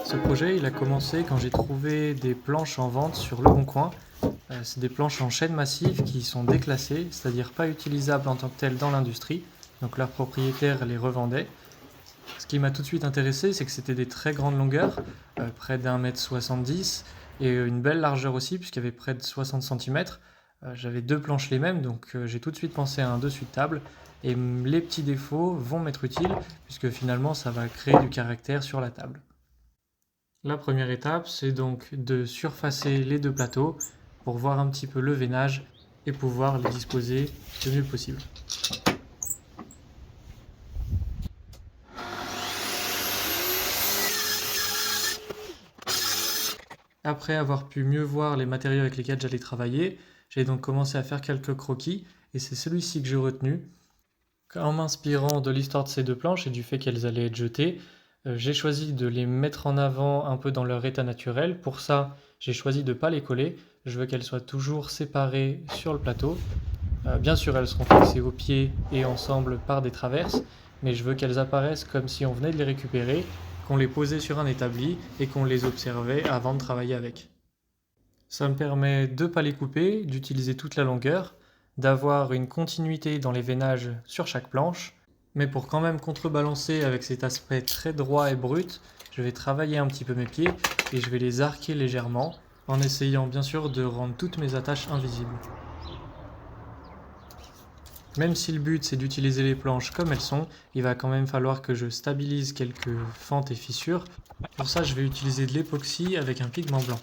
Ce projet, il a commencé quand j'ai trouvé des planches en vente sur Le Bon Coin. C'est des planches en chêne massif qui sont déclassées, c'est-à-dire pas utilisables en tant que telles dans l'industrie. Donc leurs propriétaires les revendaient. Ce qui m'a tout de suite intéressé, c'est que c'était des très grandes longueurs, près d'1,70 m, et une belle largeur aussi, puisqu'il y avait près de 60 cm. J'avais deux planches les mêmes, donc j'ai tout de suite pensé à un dessus de table. Et les petits défauts vont m'être utiles, puisque finalement ça va créer du caractère sur la table. La première étape, c'est donc de surfacer les deux plateaux pour voir un petit peu le veinage et pouvoir les disposer le mieux possible. Après avoir pu mieux voir les matériaux avec lesquels j'allais travailler, j'ai donc commencé à faire quelques croquis et c'est celui-ci que j'ai retenu. En m'inspirant de l'histoire de ces deux planches et du fait qu'elles allaient être jetées, j'ai choisi de les mettre en avant un peu dans leur état naturel. Pour ça, j'ai choisi de ne pas les coller. Je veux qu'elles soient toujours séparées sur le plateau. Bien sûr, elles seront fixées au pied et ensemble par des traverses, mais je veux qu'elles apparaissent comme si on venait de les récupérer, qu'on les posait sur un établi et qu'on les observait avant de travailler avec. Ça me permet de ne pas les couper, d'utiliser toute la longueur, d'avoir une continuité dans les veinages sur chaque planche, mais pour quand même contrebalancer avec cet aspect très droit et brut, je vais travailler un petit peu mes pieds et je vais les arquer légèrement, en essayant bien sûr de rendre toutes mes attaches invisibles. Même si le but c'est d'utiliser les planches comme elles sont, il va quand même falloir que je stabilise quelques fentes et fissures. Pour ça, je vais utiliser de l'époxy avec un pigment blanc.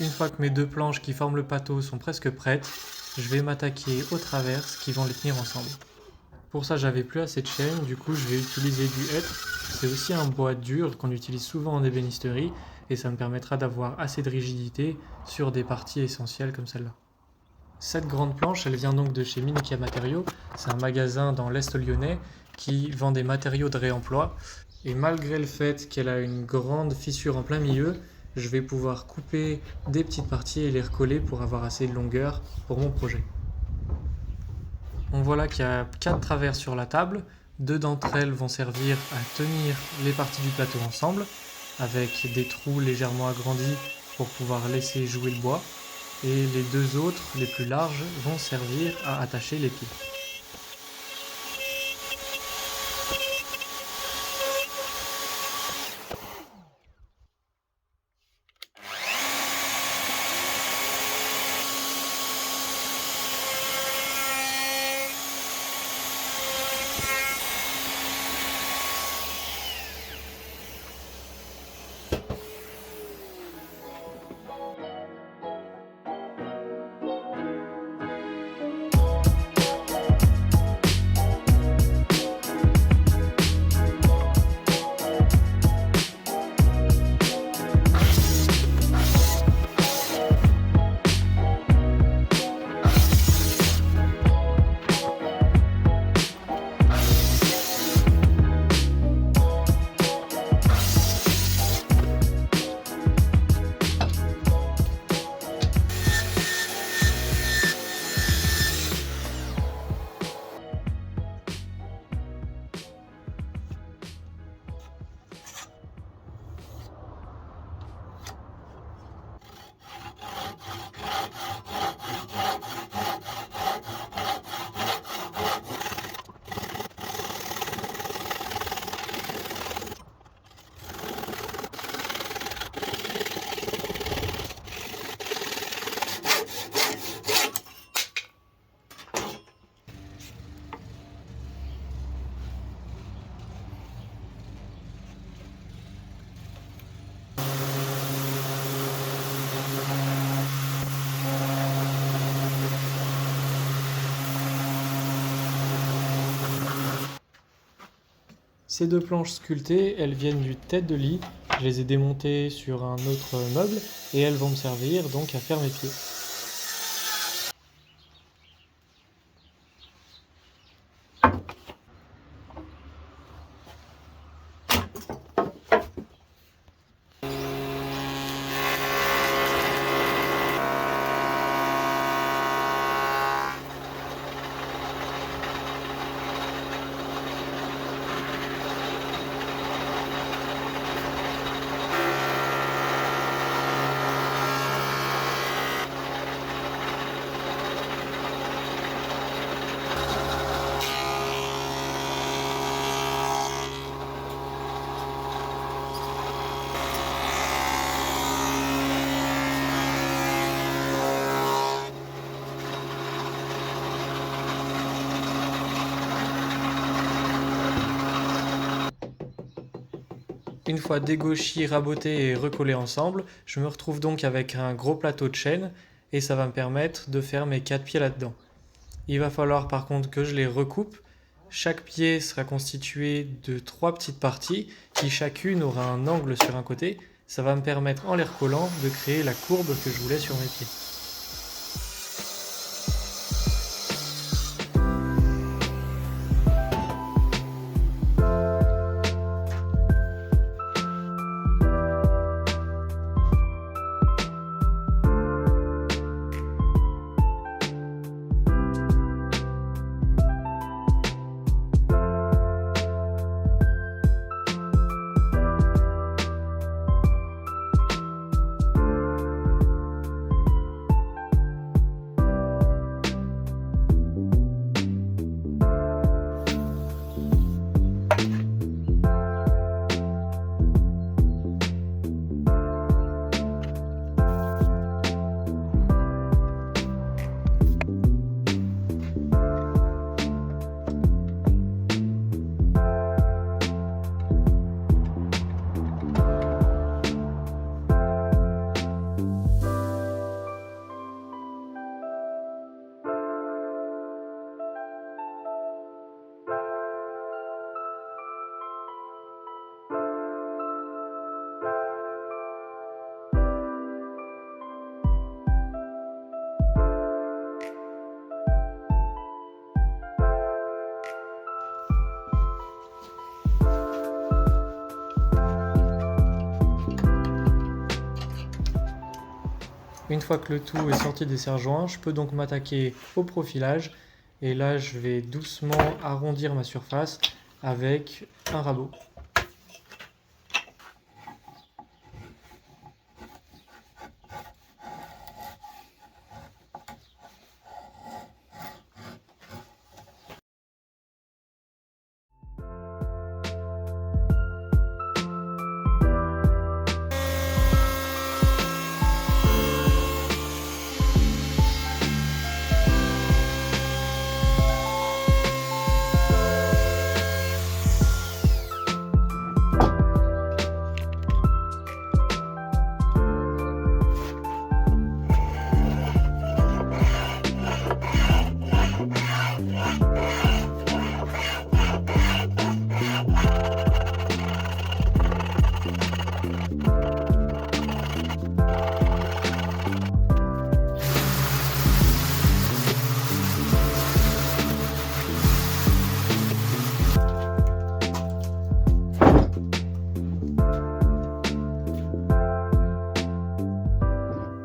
Une fois que mes deux planches qui forment le plateau sont presque prêtes, je vais m'attaquer aux traverses qui vont les tenir ensemble. Pour ça, j'avais plus assez de chaîne, du coup je vais utiliser du hêtre. C'est aussi un bois dur qu'on utilise souvent en ébénisterie et ça me permettra d'avoir assez de rigidité sur des parties essentielles comme celle-là. Cette grande planche, elle vient donc de chez Minikia Matériaux. C'est un magasin dans l'Est lyonnais qui vend des matériaux de réemploi. Et malgré le fait qu'elle a une grande fissure en plein milieu, je vais pouvoir couper des petites parties et les recoller pour avoir assez de longueur pour mon projet. On voit là qu'il y a 4 traverses sur la table. 2 d'entre elles vont servir à tenir les parties du plateau ensemble, avec des trous légèrement agrandis pour pouvoir laisser jouer le bois. Et les 2 autres, les plus larges, vont servir à attacher les pieds. Ces deux planches sculptées, elles viennent du tête de lit. Je les ai démontées sur un autre meuble et elles vont me servir donc à faire mes pieds. Une fois dégauchis, rabotés et recollés ensemble, je me retrouve donc avec un gros plateau de chaîne et ça va me permettre de faire mes 4 pieds là-dedans. Il va falloir par contre que je les recoupe. Chaque pied sera constitué de 3 petites parties qui chacune aura un angle sur un côté. Ça va me permettre en les recollant de créer la courbe que je voulais sur mes pieds. Une fois que le tout est sorti des serre-joints, je peux donc m'attaquer au profilage. Et là, je vais doucement arrondir ma surface avec un rabot.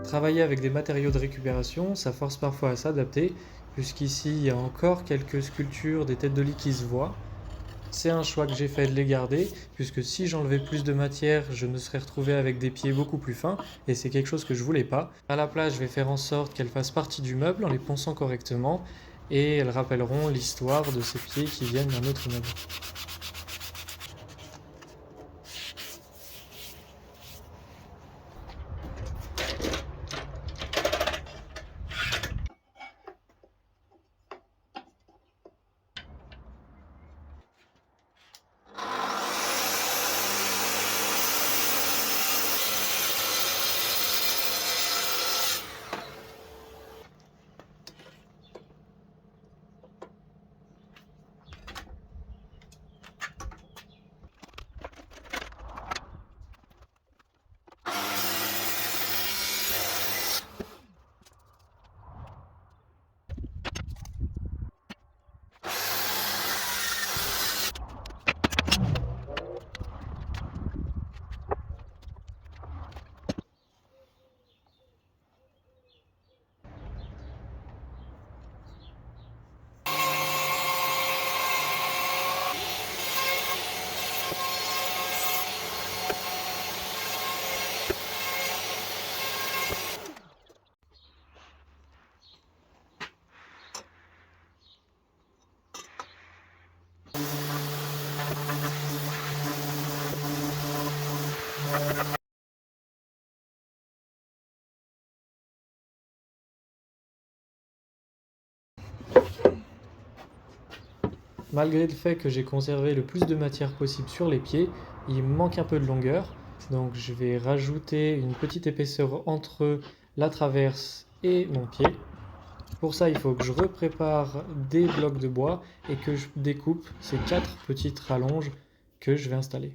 Travailler avec des matériaux de récupération, ça force parfois à s'adapter, puisqu'ici il y a encore quelques sculptures des têtes de lit qui se voient. C'est un choix que j'ai fait de les garder, puisque si j'enlevais plus de matière, je me serais retrouvé avec des pieds beaucoup plus fins, et c'est quelque chose que je voulais pas. À la place, je vais faire en sorte qu'elles fassent partie du meuble en les ponçant correctement, et elles rappelleront l'histoire de ces pieds qui viennent d'un autre meuble. Malgré le fait que j'ai conservé le plus de matière possible sur les pieds, il me manque un peu de longueur. Donc je vais rajouter une petite épaisseur entre la traverse et mon pied. Pour ça, il faut que je reprépare des blocs de bois et que je découpe ces 4 petites rallonges que je vais installer.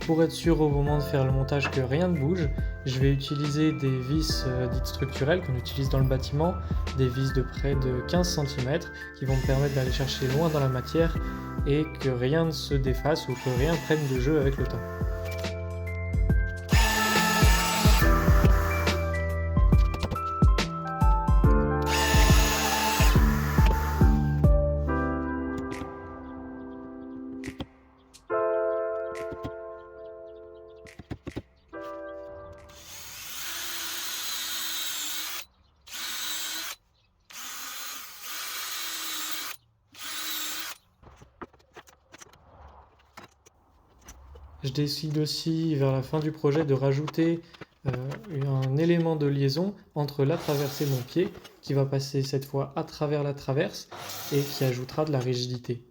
Pour être sûr au moment de faire le montage que rien ne bouge, je vais utiliser des vis dites structurelles qu'on utilise dans le bâtiment, des vis de près de 15 cm qui vont me permettre d'aller chercher loin dans la matière et que rien ne se défasse ou que rien prenne de jeu avec le temps. Je décide aussi vers la fin du projet de rajouter un élément de liaison entre la traverse et mon pied qui va passer cette fois à travers la traverse et qui ajoutera de la rigidité.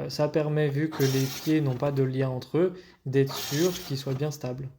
Ça permet, vu que les pieds n'ont pas de lien entre eux, d'être sûr qu'ils soient bien stables.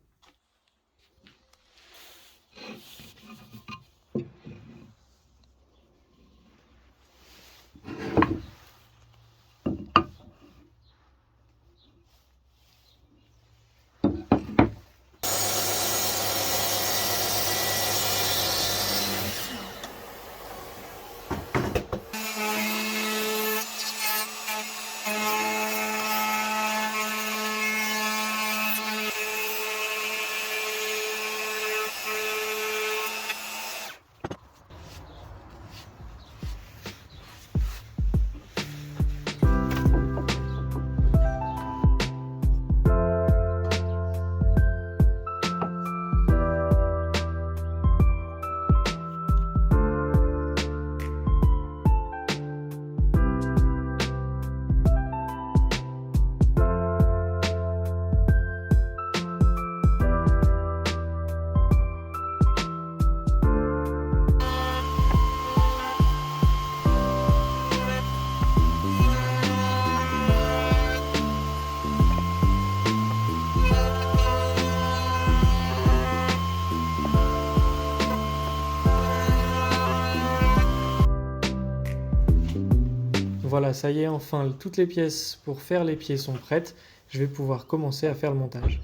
Voilà, ça y est, enfin, toutes les pièces pour faire les pieds sont prêtes. Je vais pouvoir commencer à faire le montage.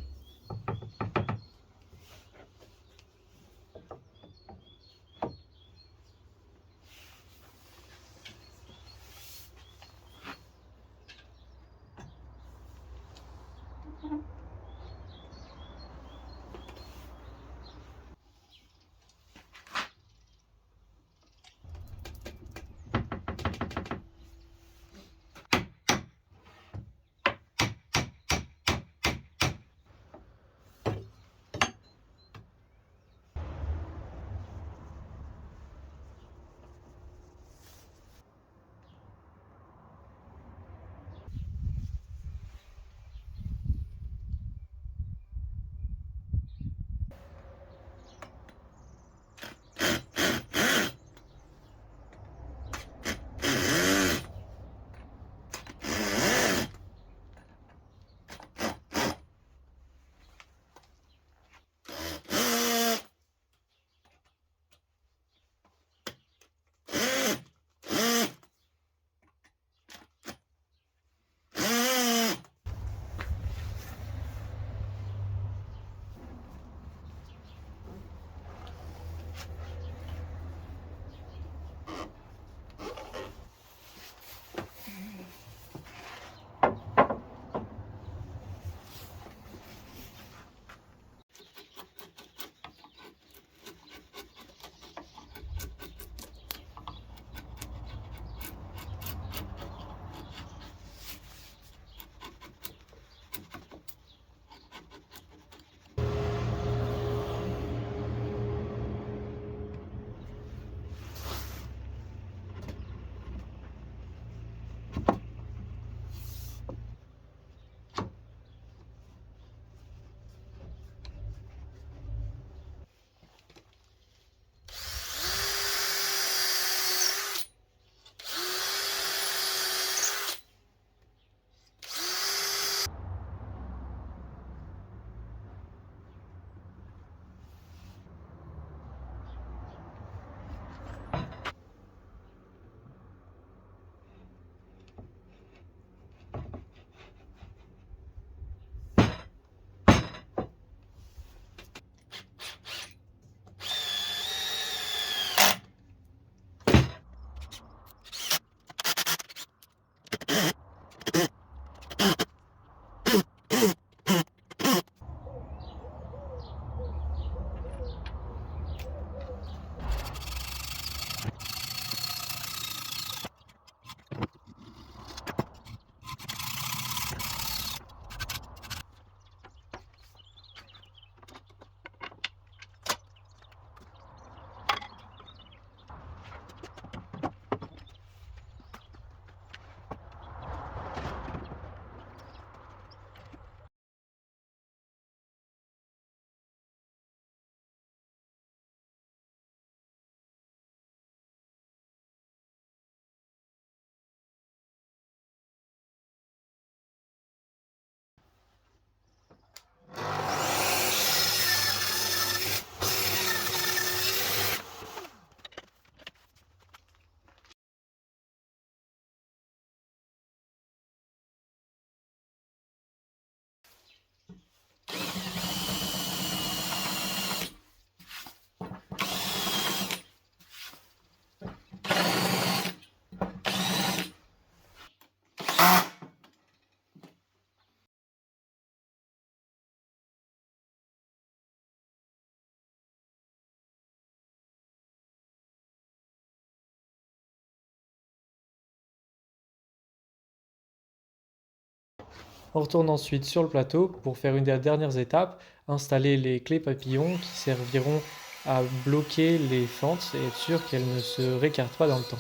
On retourne ensuite sur le plateau pour faire une des dernières étapes, installer les clés papillons qui serviront à bloquer les fentes et être sûr qu'elles ne se récartent pas dans le temps.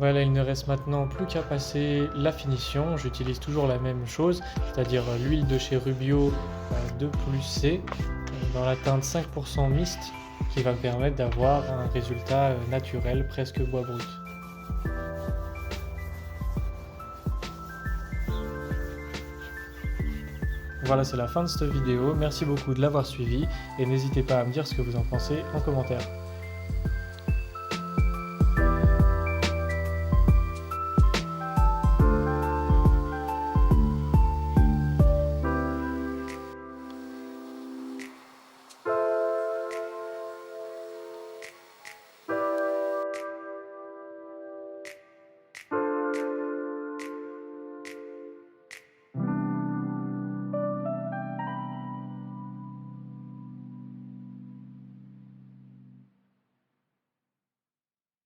Voilà, il ne reste maintenant plus qu'à passer la finition. J'utilise toujours la même chose, c'est-à-dire l'huile de chez Rubio 2+C dans la teinte 5% mist qui va me permettre d'avoir un résultat naturel, presque bois brut. Voilà, c'est la fin de cette vidéo. Merci beaucoup de l'avoir suivi et n'hésitez pas à me dire ce que vous en pensez en commentaire.